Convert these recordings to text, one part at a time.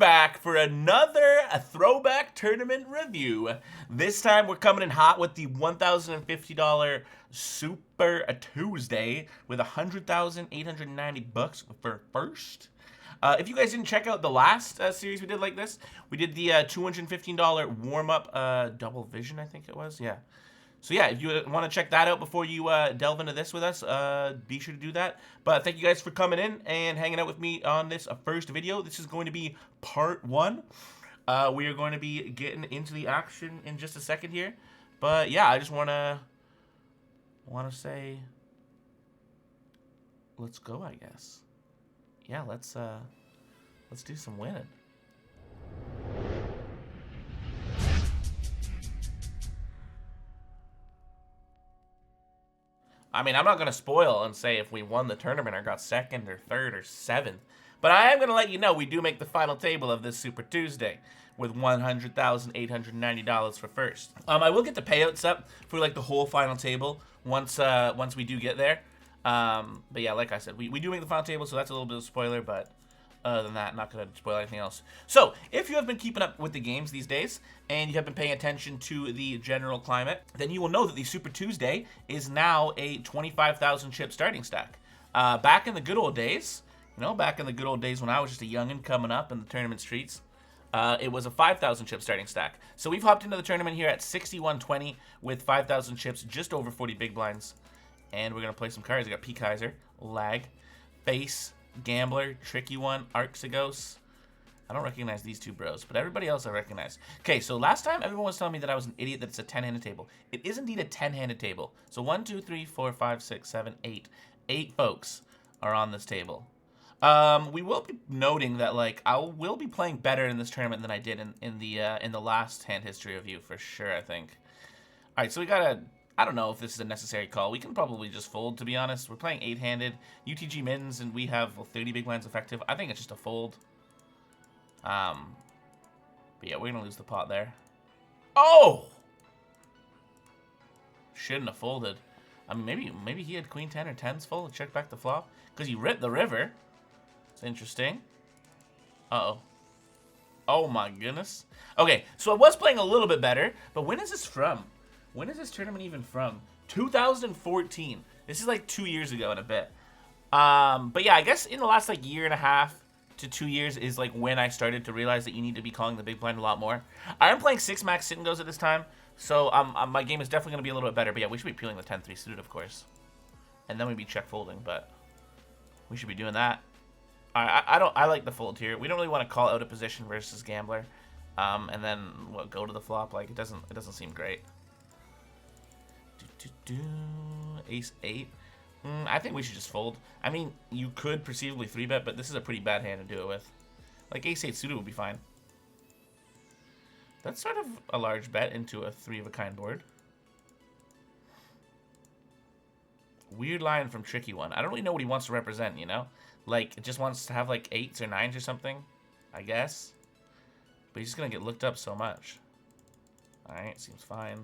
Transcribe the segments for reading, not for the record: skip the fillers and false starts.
back for another Throwback Tournament review. This time we're coming in hot with the $1,050 Super Tuesday with 100,890 bucks for first. If you guys didn't check out the last series we did like this, we did the $215 warm-up double vision, I think it was. Yeah. So yeah, if you want to check that out before you delve into this with us, be sure to do that. But thank you guys for coming in and hanging out with me on this first video. This is going to be part 1. We are going to be getting into the action in just a second here. But yeah, I just want to say, let's go, I guess. Yeah, let's do some winning. I mean, I'm not going to spoil and say if we won the tournament or got second or third or seventh, but I am going to let you know we do make the final table of this Super Tuesday with $100,890 for first. I will get the payouts up for like the whole final table once we do get there. But yeah, like I said, we do make the final table, so that's a little bit of a spoiler, but other than that, not going to spoil anything else. So, if you have been keeping up with the games these days, and you have been paying attention to the general climate, then you will know that the Super Tuesday is now a 25,000 chip starting stack. Back in the good old days, back in the good old days when I was just a youngin' coming up in the tournament streets, it was a 5,000 chip starting stack. So we've hopped into the tournament here at 6120 with 5,000 chips, just over 40 big blinds. And we're going to play some cards. I got P. Kaiser, Lag, Face, Gambler, Tricky One, Arxigos. I don't recognize these two bros, but everybody else I recognize. Okay, so last time everyone was telling me that I was an idiot that it's a 10-handed table. It is indeed a 10-handed table. So 1, 2, 3, 4, 5, 6, 7, 8. 8 folks are on this table. We will be noting that I will be playing better in this tournament than I did in the last hand history review for sure, I think. All right, so we got a. I don't know if this is a necessary call. We can probably just fold, to be honest. We're playing 8-handed. UTG mins, and we have 30 big blinds effective. I think it's just a fold. But yeah, we're going to lose the pot there. Oh! Shouldn't have folded. I mean, maybe he had queen 10 or 10s full to check back the flop. Because he ripped the river. It's interesting. Uh-oh. Oh, my goodness. Okay, so I was playing a little bit better. But when is this from? When is this tournament even from? 2014. This is like 2 years ago and a bit. But yeah, I guess in the last year and a half to 2 years is when I started to realize that you need to be calling the big blind a lot more. I am playing 6 max sit and goes at this time, so my game is definitely going to be a little bit better. But yeah, we should be peeling the 10-3 suited, of course. And then we'd be check folding, but we should be doing that. I like the fold here. We don't really want to call out a position versus Gambler. And then go to the flop. It doesn't seem great. Ace 8. I think we should just fold. I mean, you could perceivably 3-bet, but this is a pretty bad hand to do it with. Ace 8 suited would be fine. That's sort of a large bet into a 3-of-a-kind board. Weird line from Tricky One. I don't really know what he wants to represent, it just wants to have 8s or 9s or something, I guess. But he's just going to get looked up so much. Alright, seems fine.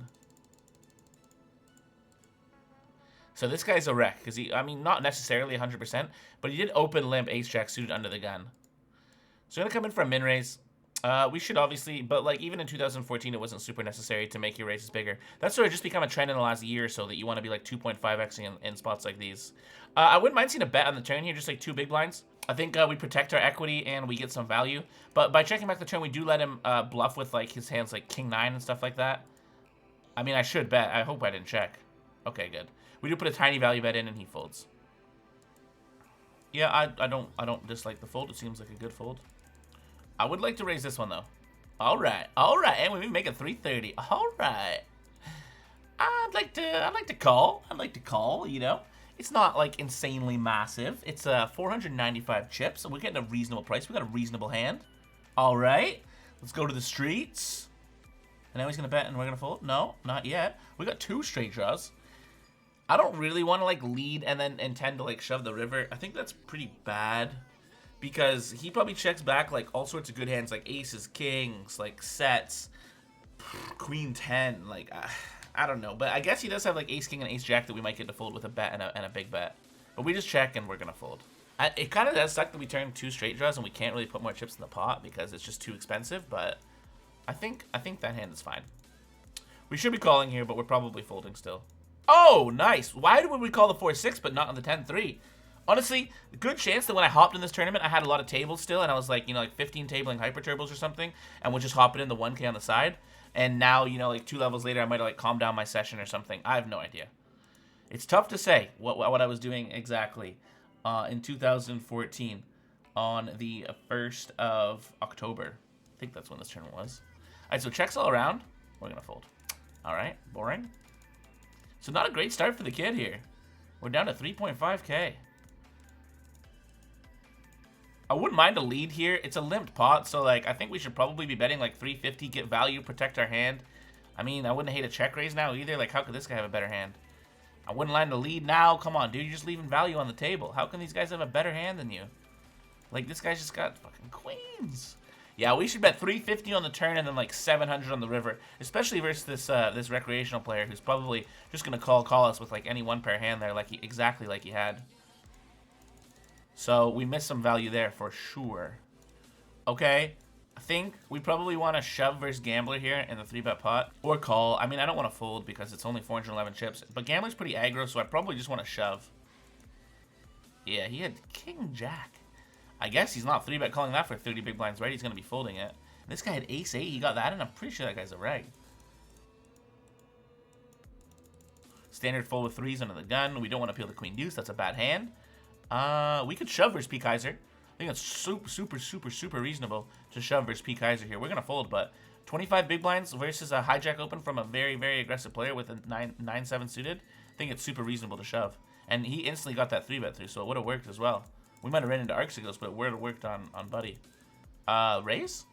So this guy's a wreck, because not necessarily 100%, but he did open limp ace-jack suited under the gun. So we're going to come in for a min raise. We should obviously, but even in 2014, it wasn't super necessary to make your raises bigger. That's sort of just become a trend in the last year or so that you want to be 2.5xing in spots like these. I wouldn't mind seeing a bet on the turn here, just 2 big blinds. I think we protect our equity and we get some value. But by checking back the turn, we do let him bluff with his hands King 9 and stuff like that. I mean, I should bet. I hope I didn't check. Okay, good. We do put a tiny value bet in, and he folds. Yeah, I don't dislike the fold. It seems like a good fold. I would like to raise this one though. All right, and we make it 330. All right. I'd like to call. It's not insanely massive. It's 495 chips, so we're getting a reasonable price. We got a reasonable hand. All right, let's go to the streets. And now he's gonna bet, and we're gonna fold. No, not yet. We got 2 straight draws. I don't really want to lead and then intend to shove the river. I think that's pretty bad because he probably checks back all sorts of good hands aces, kings, sets, queen 10. I don't know, but I guess he does have ace king and ace jack that we might get to fold with a bet and a big bet. But we just check and we're gonna fold. It kind of does suck that we turn 2 straight draws and we can't really put more chips in the pot because it's just too expensive, but I think that hand is fine. We should be calling here, but we're probably folding still. Oh, nice. Why would we call the 4-6 but not on the 10-3? Honestly, good chance that when I hopped in this tournament, I had a lot of tables still, and I was like, you know, like 15 tabling hyper turbos or something, and we'll just hop it in the 1K on the side. And now, you know, like 2 levels later, I might have like calmed down my session or something. I have no idea. It's tough to say what I was doing exactly in 2014 on the 1st of October. I think that's when this tournament was. All right, so checks all around. We're going to fold. All right, boring. So not a great start for the kid here. We're down to 3.5K. I wouldn't mind a lead here. It's a limped pot, so like I think we should probably be betting like 350, get value, protect our hand. I mean, I wouldn't hate a check raise now either. Like, how could this guy have a better hand? I wouldn't land a lead now. Come on, dude. You're just leaving value on the table. How can these guys have a better hand than you? Like, this guy's just got fucking queens. Yeah, we should bet 350 on the turn and then like 700 on the river, especially versus this this recreational player who's probably just gonna call us with like any 1-pair hand there, like exactly like he had. So we missed some value there for sure. Okay, I think we probably want to shove versus Gambler here in the 3-bet pot or call. I mean, I don't want to fold because it's only 411 chips, but Gambler's pretty aggro, so I probably just want to shove. Yeah, he had King Jack. I guess he's not 3-bet calling that for 30 big blinds, right? He's going to be folding it. And this guy had ace-8. He got that, and I'm pretty sure that guy's a reg. Standard fold with 3s under the gun. We don't want to peel the queen-deuce. That's a bad hand. We could shove versus P. Kaiser. I think that's super reasonable to shove versus P. Kaiser here. We're going to fold, but 25 big blinds versus a hijack open from a very aggressive player with a 9-7 suited. I think it's super reasonable to shove. And he instantly got that 3-bet through, so it would have worked as well. We might have ran into Arxigos, but it would have worked on Buddy. Raise?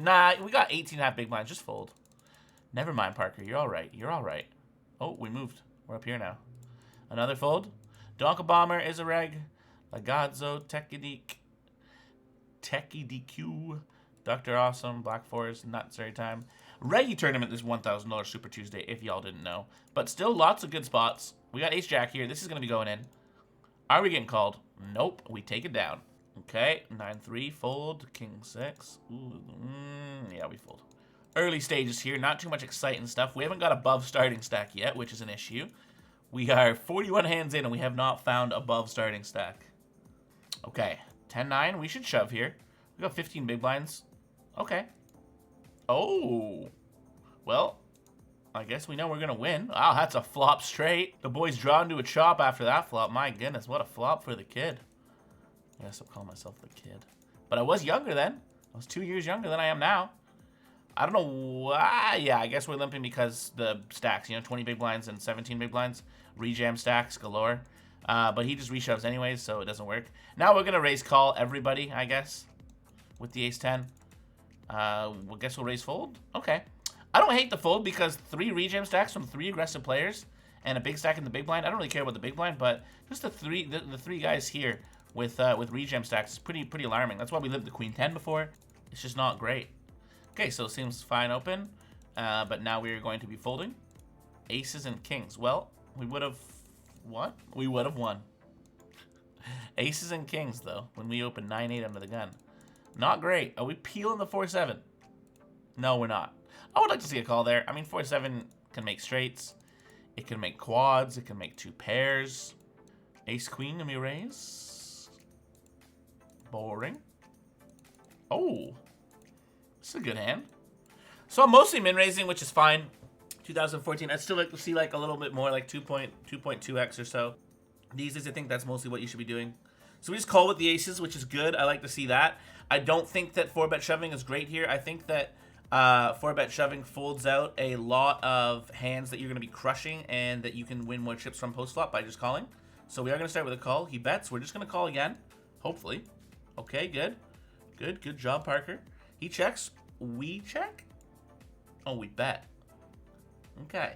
Nah, we got 18.5 big blinds. Just fold. Never mind, Parker. You're all right. You're all right. Oh, we moved. We're up here now. Another fold. Donka Bomber is a reg. Lagazzo, Techie DQ, Dr. Awesome, Black Forest, Not Sorry Time. Reggie Tournament is $1,000 Super Tuesday, if y'all didn't know. But still lots of good spots. We got Ace-Jack here. This is going to be going in. Are we getting called? Nope. We take it down. Okay. 9-3. Fold. King-6. Yeah, we fold. Early stages here. Not too much exciting stuff. We haven't got above starting stack yet, which is an issue. We are 41 hands in, and we have not found above starting stack. Okay. 10-9. We should shove here. We got 15 big blinds. Okay. Oh. Well, I guess we know we're going to win. Wow, that's a flop straight. The boys drawn to a chop after that flop. My goodness, what a flop for the kid. I guess I'll call myself the kid. But I was younger then. I was 2 years younger than I am now. I don't know why. Yeah, I guess we're limping because the stacks, you know, 20 big blinds and 17 big blinds. Rejam stacks galore. But he just reshoves anyways, so it doesn't work. Now we're going to raise call everybody, I guess, with the ace-10. Well, guess we'll raise fold? Okay. I don't hate the fold because 3 rejam stacks from 3 aggressive players and a big stack in the big blind. I don't really care about the big blind, but just the three guys here with rejam stacks is pretty alarming. That's why we lived the queen 10 before. It's just not great. Okay, so it seems fine open, but now we are going to be folding. Aces and kings. Well, we would have what? We would have won. Aces and kings though when we open 9-8 under the gun. Not great. Are we peeling the 4-7? No, we're not. I would like to see a call there. I mean, 4-7 can make straights. It can make quads. It can make 2 pairs. Ace-queen, let me raise. Boring. Oh. This is a good hand. So I'm mostly min-raising, which is fine. 2014, I'd still like to see like a little bit more, like 2.2x or so. These days, I think that's mostly what you should be doing. So we just call with the aces, which is good. I like to see that. I don't think that 4-bet shoving is great here. I think that 4-bet shoving folds out a lot of hands that you're going to be crushing and that you can win more chips from post-flop by just calling. So we are going to start with a call. He bets. We're just going to call again, hopefully. Okay, good. Good job, Parker. He checks. We check? Oh, we bet. Okay.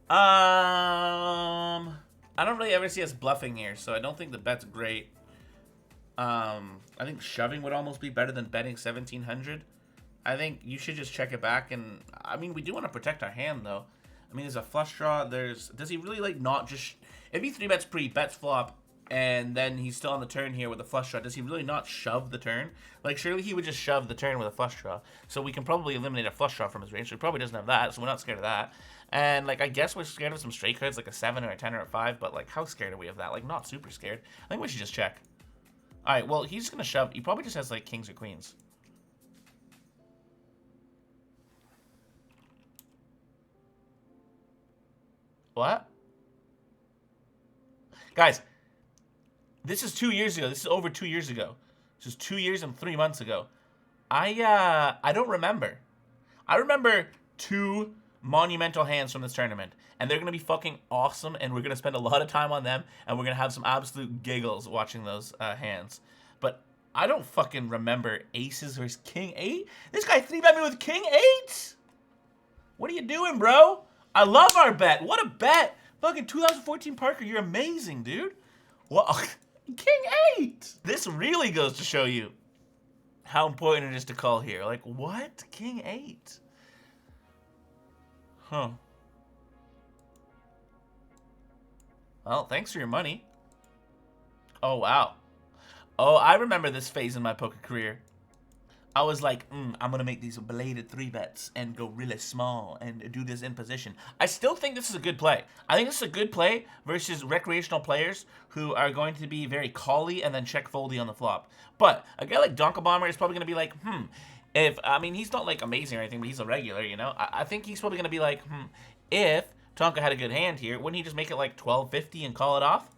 I don't really ever see us bluffing here, so I don't think the bet's great. I think shoving would almost be better than betting 1,700. I think you should just check it back, and I mean, we do want to protect our hand, though. I mean, there's a flush draw. Does he really, like, not just... If he 3-bets pre, bets flop, and then he's still on the turn here with a flush draw. Does he really not shove the turn? Like, surely he would just shove the turn with a flush draw. So we can probably eliminate a flush draw from his range. So he probably doesn't have that, so we're not scared of that. And, like, I guess we're scared of some straight cards, like a 7 or a 10 or a 5, but, like, how scared are we of that? Like, not super scared. I think we should just check. All right, well, he's going to shove. He probably just has, like, kings or queens. What? Guys, this is 2 years ago. This is over 2 years ago. This is 2 years and 3 months ago. I don't remember. I remember 2 monumental hands from this tournament, and they're going to be fucking awesome, and we're going to spend a lot of time on them, and we're going to have some absolute giggles watching those hands. But I don't fucking remember aces versus king 8. This guy 3-bet me with king 8? What are you doing, bro? I love our bet. What a bet. Fucking 2014 Parker, you're amazing, dude. What? King 8! This really goes to show you how important it is to call here. Like, what? King 8? Huh. Well, thanks for your money. Oh, wow. Oh, I remember this phase in my poker career. I was like, I'm going to make these belated 3-bets and go really small and do this in position. I still think this is a good play. I think this is a good play versus recreational players who are going to be very call-y and then check foldy on the flop. But a guy like tonkaaaap is probably going to be like, I mean, he's not like amazing or anything, but he's a regular, you know? I think he's probably going to be like, if Tonka had a good hand here, wouldn't he just make it like 1250 and call it off?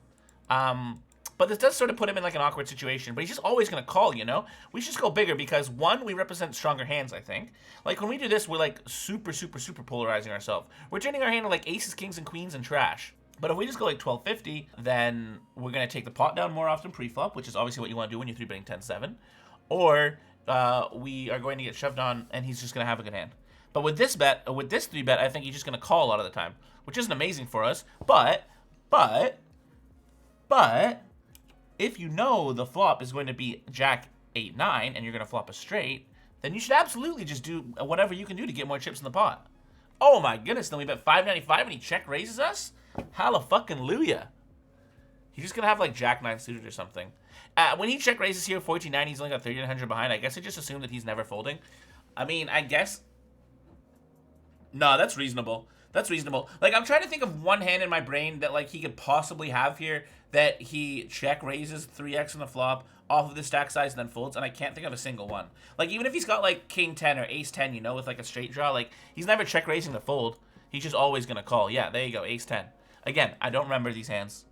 But this does sort of put him in like an awkward situation. But he's just always going to call, you know? We should just go bigger because, one, we represent stronger hands, I think. Like, when we do this, we're like super, super, super polarizing ourselves. We're turning our hand to like aces, kings, and queens and trash. But if we just go like 1250, then we're going to take the pot down more often pre-flop, which is obviously what you want to do when you're 3-betting 10-7. Or we are going to get shoved on and he's just going to have a good hand. But with this bet, with this 3-bet, I think he's just going to call a lot of the time, which isn't amazing for us. But if you know the flop is going to be jack 8-9 and you're going to flop a straight, then you should absolutely just do whatever you can do to get more chips in the pot. Oh my goodness, then we bet 595 and he check raises us? Hallelujah. He's just going to have like jack 9 suited or something. When he check raises here, 14-9, he's only got 3,900 behind. I guess I just assume that he's never folding. I mean, I guess... No, that's reasonable. That's reasonable. Like, I'm trying to think of one hand in my brain that, like, he could possibly have here that he check raises 3x on the flop off of the stack size and then folds, and I can't think of a single one. Like, even if he's got, like, king 10 or ace 10, you know, with, like, a straight draw, like, he's never check raising the fold. He's just always going to call. Yeah, there you go, ace 10. Again, I don't remember these hands.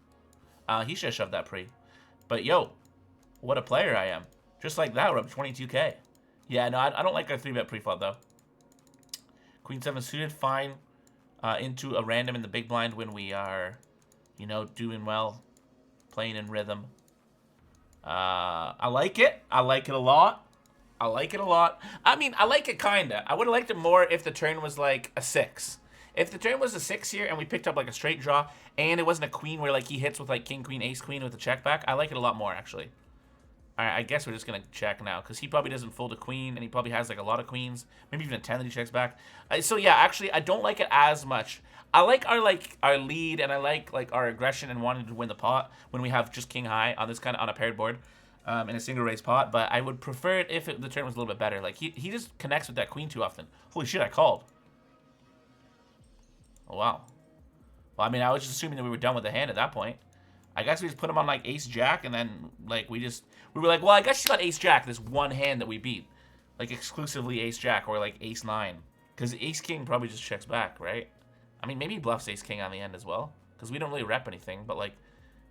He should have shoved that pre. But, yo, what a player I am. Just like that, we're up 22K. Yeah, no, I don't like our 3-bet pre-flop, though. Queen 7 suited, fine. Into a random in the big blind when we are, you know, doing well, playing in rhythm. I like it. I like it a lot. I like it a lot. I mean, I like it kinda. I would have liked it more if the turn was like a 6. If the turn was a 6 here and we picked up like a straight draw and it wasn't a queen where like he hits with like king, queen, ace, queen with a check back, I like it a lot more actually. Alright, I guess we're just going to check now, because he probably doesn't fold a queen, and he probably has, like, a lot of queens. Maybe even a 10 that he checks back. So, yeah, actually, I don't like it as much. I like our lead, and I like, our aggression and wanting to win the pot when we have just king high on this kind of, on a paired board, in a single raise pot, but I would prefer it if the turn was a little bit better. Like, he just connects with that queen too often. Holy shit, I called. Oh, wow. Well, I mean, I was just assuming that we were done with the hand at that point. I guess we just put him on, like, ace-jack, and then, like, we were like, well, I guess she's got ace-jack, this one hand that we beat. Like, exclusively ace-jack, or, like, ace-9. Because ace-king probably just checks back, right? I mean, maybe he bluffs ace-king on the end as well. Because we don't really rep anything, but, like,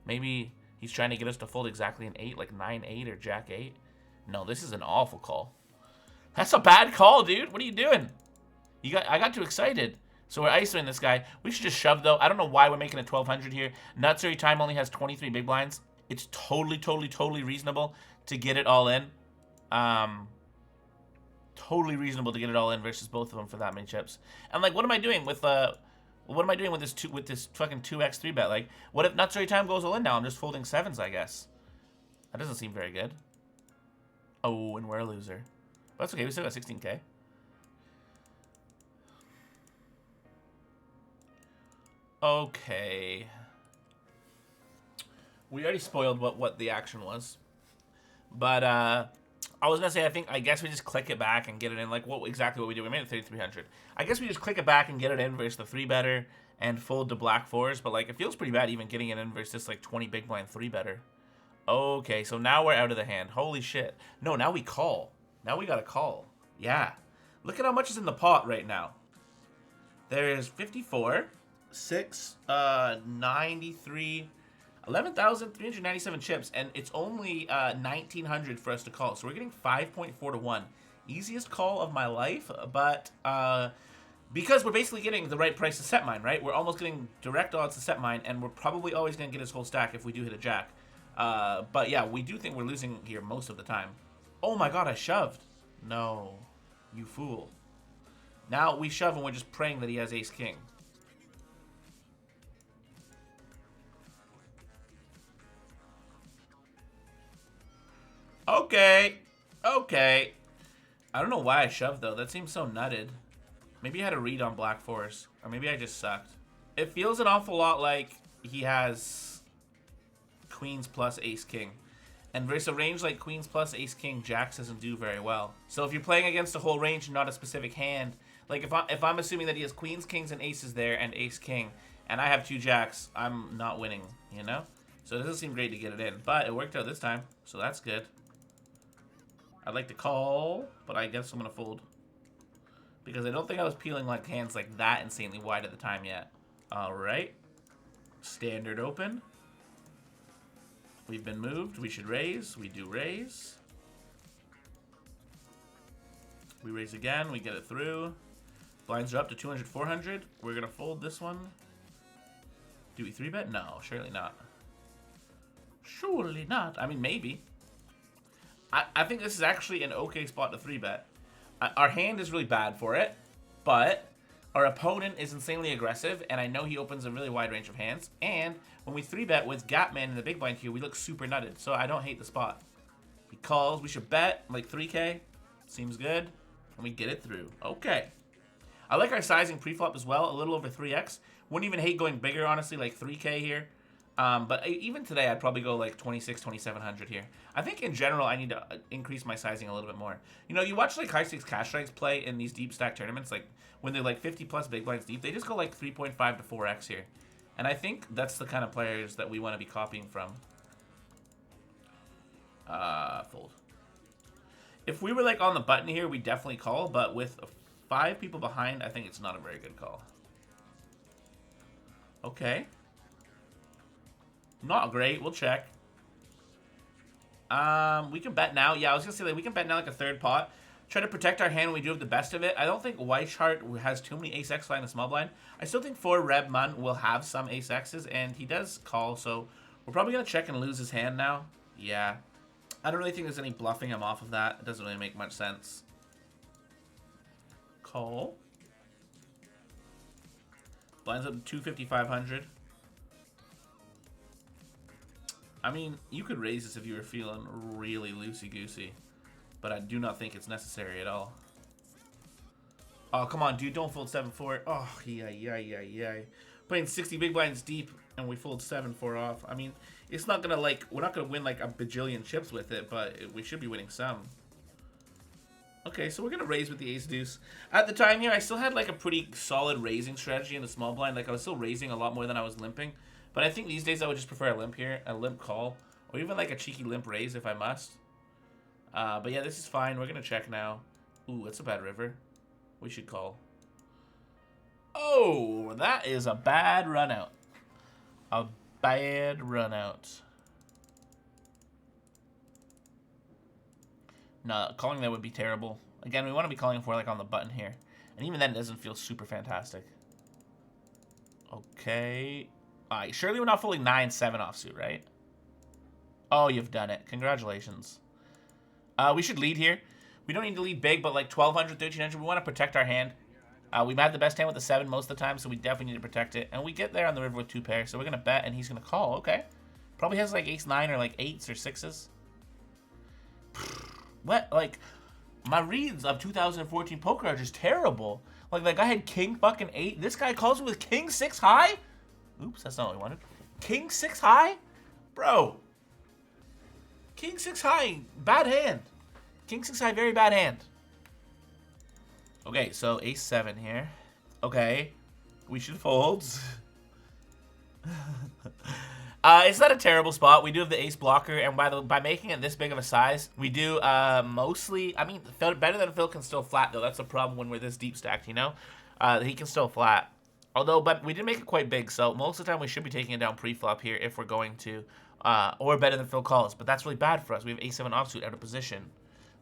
maybe he's trying to get us to fold exactly an 8, like 9-8 or jack-8. No, this is an awful call. That's a bad call, dude. What are you doing? I got too excited. So we're ISOing this guy. We should just shove, though. I don't know why we're making a 1200 here. Nutsary time only has 23 big blinds. It's totally reasonable to get it all in. Totally reasonable to get it all in versus both of them for that many chips. And, like, what am I doing with this fucking 2x 3-bet? Like, what if Nutsary time goes all in now? I'm just folding 7s, I guess. That doesn't seem very good. Oh, and we're a loser. But that's okay. We still got 16K. Okay. We already spoiled what the action was. But I was gonna say I guess we just click it back and get it in, like exactly what we do. We made it 3,300. I guess we just click it back and get it in versus the 3-better and fold to black 4s, but like it feels pretty bad even getting it in versus this like 20 big blind 3-better. Okay, so now we're out of the hand. Holy shit. No, now we call. Now we gotta call. Yeah. Look at how much is in the pot right now. There's 54, 6, 93, 11,397 chips, and it's only 1,900 for us to call. So we're getting 5.4 to 1. Easiest call of my life, but because we're basically getting the right price to set mine, right? We're almost getting direct odds to set mine, and we're probably always going to get his whole stack if we do hit a jack. But yeah, we do think we're losing here most of the time. Oh my god, I shoved. No, you fool. Now we shove and we're just praying that he has ace-king. Okay. Okay. I don't know why I shoved, though. That seems so nutted. Maybe I had a read on black 4s. Or maybe I just sucked. It feels an awful lot like he has queens plus ace-king. And versus a range like queens plus ace-king, jacks doesn't do very well. So if you're playing against a whole range and not a specific hand, like if I'm assuming that he has queens, kings, and aces there, and ace-king, and I have 2 jacks, I'm not winning, you know? So it doesn't seem great to get it in. But it worked out this time, so that's good. I'd like to call, but I guess I'm going to fold. Because I don't think I was peeling like hands like that insanely wide at the time yet. Alright. Standard open. We've been moved. We should raise. We do raise. We raise again. We get it through. Blinds are up to 200, 400. We're going to fold this one. Do we 3-bet? No, surely not. Surely not. I mean, maybe. I think this is actually an okay spot to 3-bet. Our hand is really bad for it, but our opponent is insanely aggressive, and I know he opens a really wide range of hands. And when we 3-bet with Gapman in the big blind here, we look super nutted, so I don't hate the spot. He calls. We should bet like 3K. Seems good. And we get it through. Okay. I like our sizing pre-flop as well, a little over 3x. Wouldn't even hate going bigger, honestly, like 3K here. But even today, I'd probably go like 26, 2,700 here. I think in general, I need to increase my sizing a little bit more. You know, you watch like high stakes cash strikes play in these deep stack tournaments, like when they're like 50 plus big blinds deep, they just go like 3.5 to 4x here. And I think that's the kind of players that we want to be copying from. Fold. If we were like on the button here, we definitely call, but with 5 people behind, I think it's not a very good call. Okay. Not great. We'll check. We can bet now. Yeah, I was gonna say like we can bet now like a 3rd pot. Try to protect our hand when we do have the best of it. I don't think Weichart has too many ace-x flying the small blind. I still think 4 Reb Mun will have some ace-x's, and he does call, so we're probably gonna check and lose his hand now. Yeah. I don't really think there's any bluffing him off of that. It doesn't really make much sense. Call. Blinds up to 250, 500. I mean, you could raise this if you were feeling really loosey-goosey, but I do not think it's necessary at all. Oh, come on, dude. Don't fold 7-4. Oh, yeah. Playing 60 big blinds deep, and we fold 7-4 off. I mean, it's not going to, like, we're not going to win, like, a bajillion chips with it, but we should be winning some. Okay, so we're going to raise with the ace-deuce. At the time here, I still had, like, a pretty solid raising strategy in the small blind. Like, I was still raising a lot more than I was limping. But I think these days I would just prefer a limp here, a limp call, or even like a cheeky limp raise if I must. But yeah, this is fine. We're going to check now. Ooh, that's a bad river. We should call. Oh, that is a bad run out. A bad run out. No, calling that would be terrible. Again, we want to be calling for like on the button here. And even then it doesn't feel super fantastic. Okay. Alright, surely we're not folding 9-7 offsuit, right? Oh, you've done it. Congratulations. We should lead here. We don't need to lead big, but like 1,200, 1,300, we want to protect our hand. We've had the best hand with the 7 most of the time, so we definitely need to protect it. And we get there on the river with 2 pairs, so we're going to bet, and he's going to call. Okay. Probably has like ace-9 or like 8s or 6s. What? Like, my reads of 2014 poker are just terrible. Like I had king fucking 8. This guy calls me with king 6 high? Oops, that's not what we wanted. King 6 high? Bro. King 6 high, bad hand. King 6 high, very bad hand. Okay, so ace 7 here. Okay, we should fold. It's not a terrible spot. We do have the ace blocker, and by making it this big of a size, we do mostly. I mean, better than Phil can still flat though. That's a problem when we're this deep stacked, you know. He can still flat. Although, but we did make it quite big, so most of the time we should be taking it down pre-flop here if we're going to, or better than Phil calls. But that's really bad for us. We have ace 7 offsuit out of position,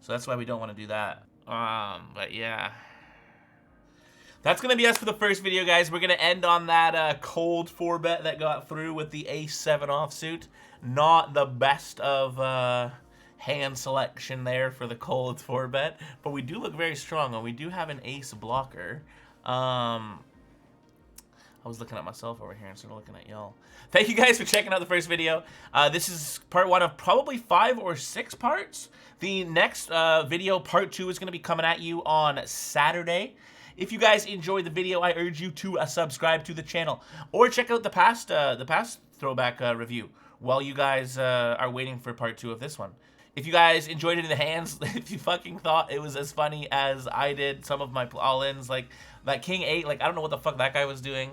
so that's why we don't want to do that. But yeah. That's going to be us for the first video, guys. We're going to end on that cold 4-bet that got through with the ace 7 offsuit. Not the best of hand selection there for the cold 4-bet, but we do look very strong, and we do have an ace blocker. I was looking at myself over here instead of looking at y'all. Thank you guys for checking out the first video. This is part 1 of probably 5 or 6 parts. The next video, part 2, is going to be coming at you on Saturday. If you guys enjoyed the video, I urge you to subscribe to the channel or check out the past throwback review while you guys are waiting for part 2 of this one. If you guys enjoyed it in the hands, if you fucking thought it was as funny as I did some of my all-ins, like that King 8, like I don't know what the fuck that guy was doing,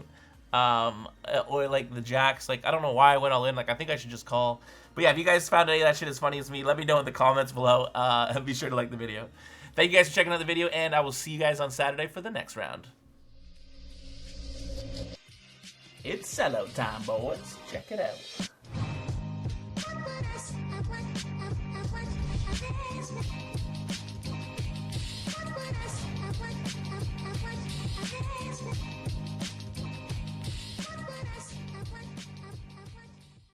or like the jacks, like I don't know why I went all in, like I think I should just call. But yeah, if you guys found any of that shit as funny as me, let me know in the comments below, and be sure to like the video. Thank you guys for checking out the video, and I will see you guys on Saturday for the next round. It's sellout time, boys. Check it out.